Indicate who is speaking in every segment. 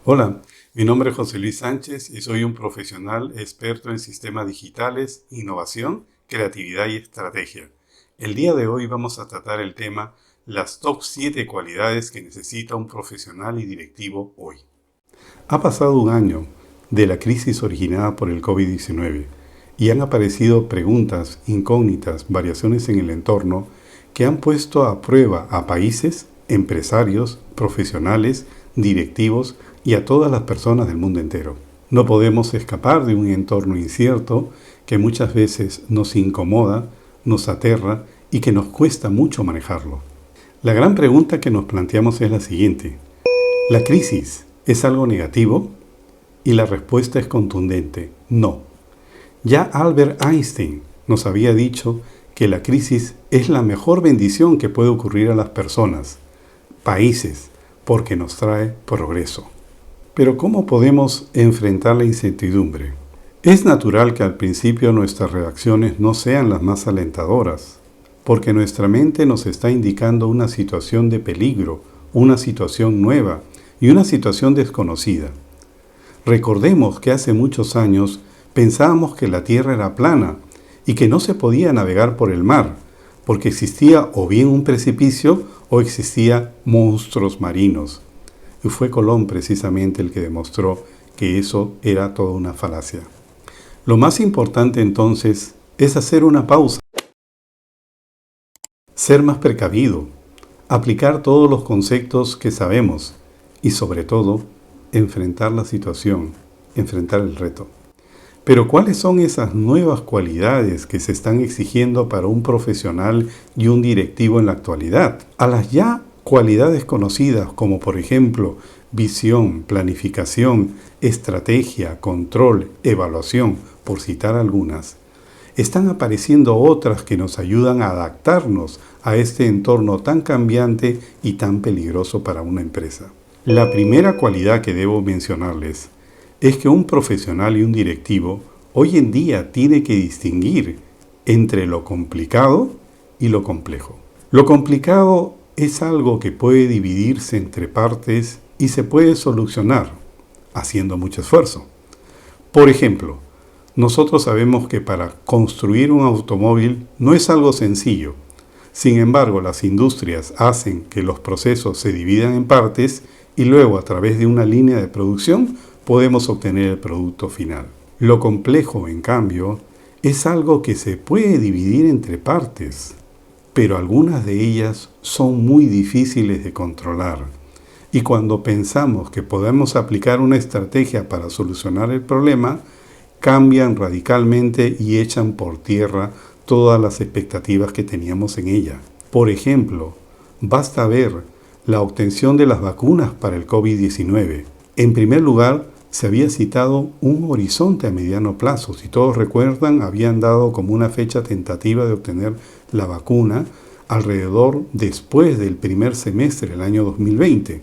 Speaker 1: Hola, mi nombre es José Luis Sánchez y soy un profesional experto en sistemas digitales, innovación, creatividad y estrategia. El día de hoy vamos a tratar el tema las top 7 cualidades que necesita un profesional y directivo hoy. Ha pasado un año de la crisis originada por el COVID-19 y han aparecido preguntas, incógnitas, variaciones en el entorno que han puesto a prueba a países, empresarios, profesionales, directivos y a todas las personas del mundo entero. No podemos escapar de un entorno incierto que muchas veces nos incomoda, nos aterra y que nos cuesta mucho manejarlo. La gran pregunta que nos planteamos es la siguiente: ¿la crisis es algo negativo? Y la respuesta es contundente: no. Ya Albert Einstein nos había dicho que la crisis es la mejor bendición que puede ocurrir a las personas, países, porque nos trae progreso. Pero ¿cómo podemos enfrentar la incertidumbre? Es natural que al principio nuestras reacciones no sean las más alentadoras, porque nuestra mente nos está indicando una situación de peligro, una situación nueva y una situación desconocida. Recordemos que hace muchos años pensábamos que la Tierra era plana y que no se podía navegar por el mar, porque existía o bien un precipicio o existía monstruos marinos. Y fue Colón precisamente el que demostró que eso era toda una falacia. Lo más importante entonces es hacer una pausa, ser más precavido, aplicar todos los conceptos que sabemos y sobre todo enfrentar la situación, enfrentar el reto. Pero ¿cuáles son esas nuevas cualidades que se están exigiendo para un profesional y un directivo en la actualidad? A las ya cualidades conocidas como por ejemplo visión, planificación, estrategia, control, evaluación, por citar algunas, están apareciendo otras que nos ayudan a adaptarnos a este entorno tan cambiante y tan peligroso para una empresa. La primera cualidad que debo mencionarles es que un profesional y un directivo hoy en día tiene que distinguir entre lo complicado y lo complejo. Lo complicado es algo que puede dividirse entre partes y se puede solucionar haciendo mucho esfuerzo. Por ejemplo, nosotros sabemos que para construir un automóvil no es algo sencillo. Sin embargo, las industrias hacen que los procesos se dividan en partes y luego a través de una línea de producción podemos obtener el producto final. Lo complejo, en cambio, es algo que se puede dividir entre partes, pero algunas de ellas son muy difíciles de controlar. Y cuando pensamos que podemos aplicar una estrategia para solucionar el problema, cambian radicalmente y echan por tierra todas las expectativas que teníamos en ella. Por ejemplo, basta ver la obtención de las vacunas para el COVID-19. En primer lugar, se había citado un horizonte a mediano plazo. Si todos recuerdan, habían dado como una fecha tentativa de obtener la vacuna alrededor después del primer semestre del año 2020.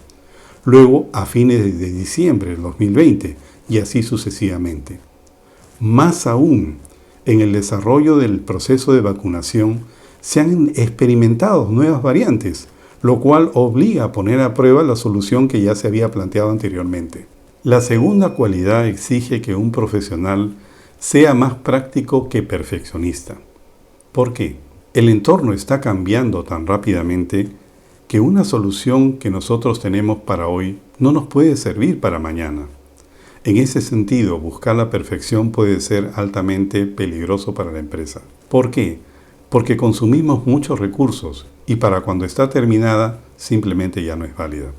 Speaker 1: Luego a fines de diciembre del 2020 y así sucesivamente. Más aún, en el desarrollo del proceso de vacunación se han experimentado nuevas variantes, lo cual obliga a poner a prueba la solución que ya se había planteado anteriormente. La segunda cualidad exige que un profesional sea más práctico que perfeccionista. ¿Por qué? El entorno está cambiando tan rápidamente que una solución que nosotros tenemos para hoy no nos puede servir para mañana. En ese sentido, buscar la perfección puede ser altamente peligroso para la empresa. ¿Por qué? Porque consumimos muchos recursos y para cuando está terminada simplemente ya no es válida.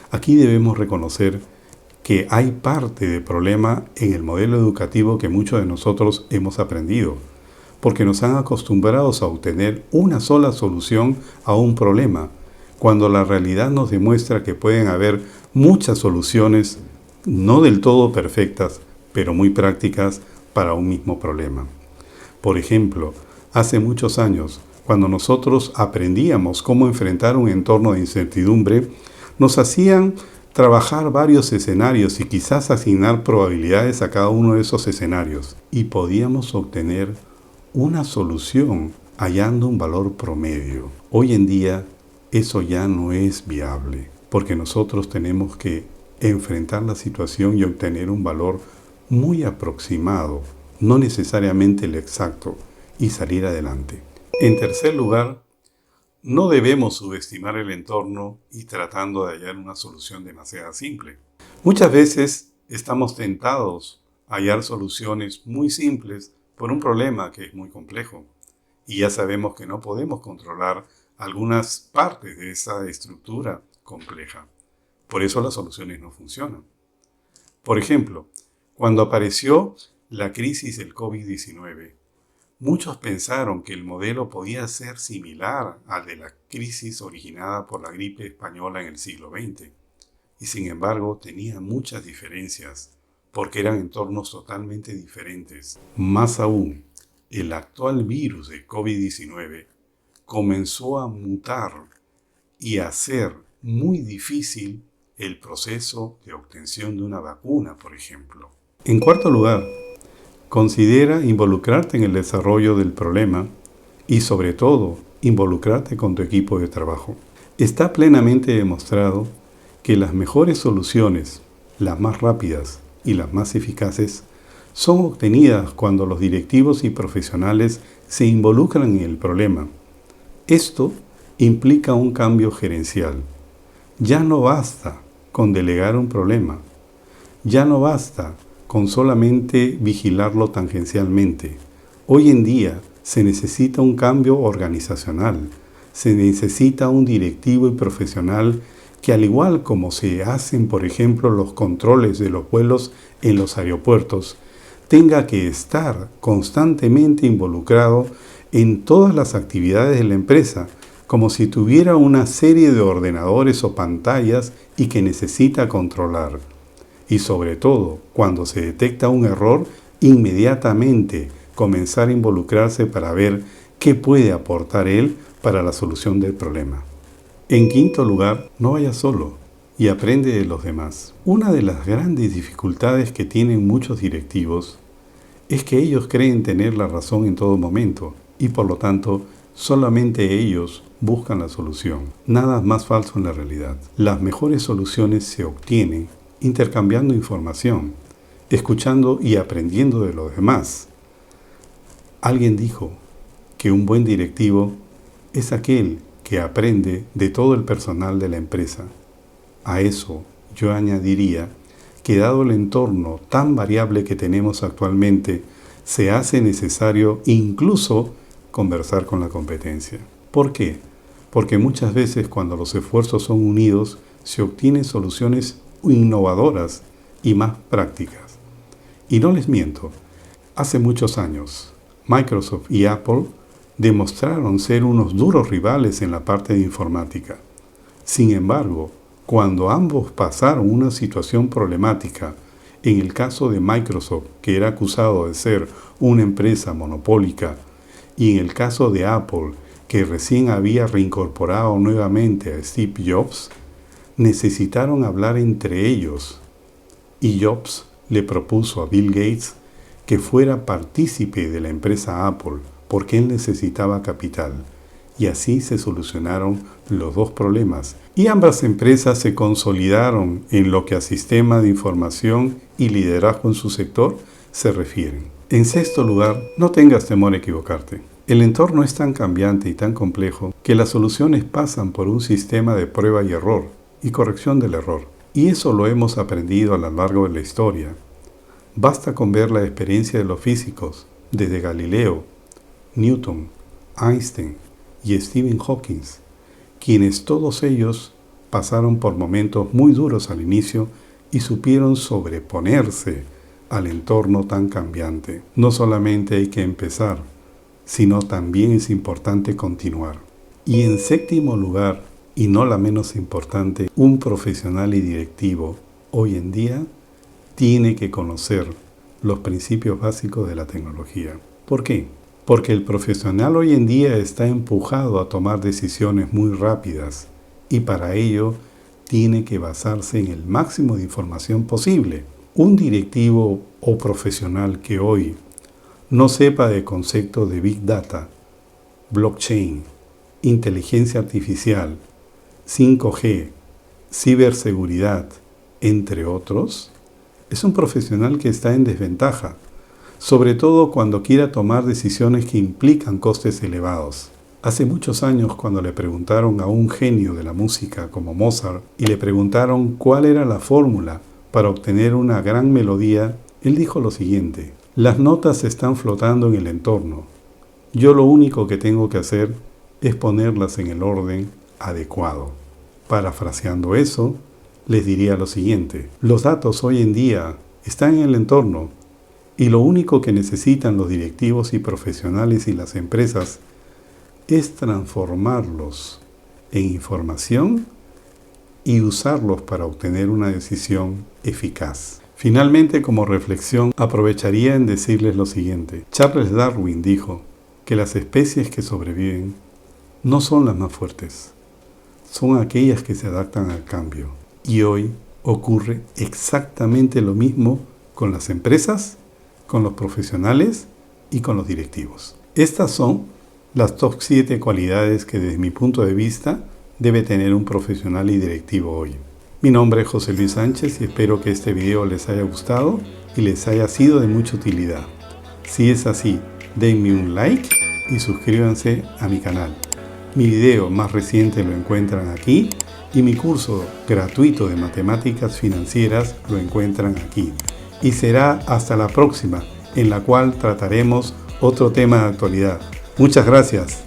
Speaker 1: Aquí debemos reconocer que hay parte de problema en el modelo educativo que muchos de nosotros hemos aprendido, porque nos han acostumbrado a obtener una sola solución a un problema, cuando la realidad nos demuestra que pueden haber muchas soluciones, no del todo perfectas, pero muy prácticas para un mismo problema. Por ejemplo, hace muchos años, cuando nosotros aprendíamos cómo enfrentar un entorno de incertidumbre, nos hacían trabajar varios escenarios y quizás asignar probabilidades a cada uno de esos escenarios. Y podíamos obtener una solución hallando un valor promedio. Hoy en día eso ya no es viable, porque nosotros tenemos que enfrentar la situación y obtener un valor muy aproximado, no necesariamente el exacto, y salir adelante. En tercer lugar, no debemos subestimar el entorno y tratando de hallar una solución demasiado simple. Muchas veces estamos tentados a hallar soluciones muy simples por un problema que es muy complejo. Y ya sabemos que no podemos controlar algunas partes de esa estructura compleja. Por eso las soluciones no funcionan. Por ejemplo, cuando apareció la crisis del COVID-19, muchos pensaron que el modelo podía ser similar al de la crisis originada por la gripe española en el siglo XX. Y sin embargo tenía muchas diferencias, porque eran entornos totalmente diferentes. Más aún, el actual virus de COVID-19 comenzó a mutar y a hacer muy difícil el proceso de obtención de una vacuna, por ejemplo. En cuarto lugar, considera involucrarte en el desarrollo del problema y, sobre todo, involucrarte con tu equipo de trabajo. Está plenamente demostrado que las mejores soluciones, las más rápidas y las más eficaces, son obtenidas cuando los directivos y profesionales se involucran en el problema. Esto implica un cambio gerencial. Ya no basta con delegar un problema. Ya no basta con solamente vigilarlo tangencialmente. Hoy en día se necesita un cambio organizacional. Se necesita un directivo y profesional que, al igual como se hacen, por ejemplo, los controles de los vuelos en los aeropuertos, tenga que estar constantemente involucrado en todas las actividades de la empresa, como si tuviera una serie de ordenadores o pantallas y que necesita controlar. Y sobre todo, cuando se detecta un error, inmediatamente comenzar a involucrarse para ver qué puede aportar él para la solución del problema. En quinto lugar, no vayas solo y aprende de los demás. Una de las grandes dificultades que tienen muchos directivos es que ellos creen tener la razón en todo momento y por lo tanto solamente ellos buscan la solución. Nada más falso en la realidad. Las mejores soluciones se obtienen intercambiando información, escuchando y aprendiendo de los demás. Alguien dijo que un buen directivo es aquel que aprende de todo el personal de la empresa. A eso yo añadiría que, dado el entorno tan variable que tenemos actualmente, se hace necesario incluso conversar con la competencia. ¿Por qué? Porque muchas veces cuando los esfuerzos son unidos, se obtienen soluciones innovadoras y más prácticas. Y no les miento, hace muchos años, Microsoft y Apple demostraron ser unos duros rivales en la parte de informática. Sin embargo, cuando ambos pasaron una situación problemática, en el caso de Microsoft, que era acusado de ser una empresa monopólica, y en el caso de Apple, que recién había reincorporado nuevamente a Steve Jobs, necesitaron hablar entre ellos. Y Jobs le propuso a Bill Gates que fuera partícipe de la empresa Apple, porque él necesitaba capital. Y así se solucionaron los dos problemas. Y ambas empresas se consolidaron en lo que a sistema de información y liderazgo en su sector se refieren. En sexto lugar, no tengas temor a equivocarte. El entorno es tan cambiante y tan complejo que las soluciones pasan por un sistema de prueba y error y corrección del error. Y eso lo hemos aprendido a lo largo de la historia. Basta con ver la experiencia de los físicos, desde Galileo, Newton, Einstein y Stephen Hawking, quienes todos ellos pasaron por momentos muy duros al inicio y supieron sobreponerse al entorno tan cambiante. No solamente hay que empezar, sino también es importante continuar. Y en séptimo lugar, y no la menos importante, un profesional y directivo hoy en día tiene que conocer los principios básicos de la tecnología. ¿Por qué? Porque el profesional hoy en día está empujado a tomar decisiones muy rápidas y para ello tiene que basarse en el máximo de información posible. Un directivo o profesional que hoy no sepa de conceptos de Big Data, blockchain, inteligencia artificial, 5G, ciberseguridad entre otros, es un profesional que está en desventaja, sobre todo cuando quiera tomar decisiones que implican costes elevados. Hace muchos años, cuando le preguntaron a un genio de la música como Mozart y le preguntaron cuál era la fórmula para obtener una gran melodía, él dijo lo siguiente: las notas están flotando en el entorno. Yo lo único que tengo que hacer es ponerlas en el orden adecuado. Parafraseando eso, les diría lo siguiente: los datos hoy en día están en el entorno y lo único que necesitan los directivos y profesionales y las empresas es transformarlos en información y usarlos para obtener una decisión eficaz. Finalmente, como reflexión, aprovecharía en decirles lo siguiente. Charles Darwin dijo que las especies que sobreviven no son las más fuertes, son aquellas que se adaptan al cambio. Y hoy ocurre exactamente lo mismo con las empresas, con los profesionales y con los directivos. Estas son las top 7 cualidades que desde mi punto de vista debe tener un profesional y directivo hoy. Mi nombre es José Luis Sánchez y espero que este video les haya gustado y les haya sido de mucha utilidad. Si es así, denme un like y suscríbanse a mi canal. Mi video más reciente lo encuentran aquí y mi curso gratuito de matemáticas financieras lo encuentran aquí. Y será hasta la próxima, en la cual trataremos otro tema de actualidad. Muchas gracias.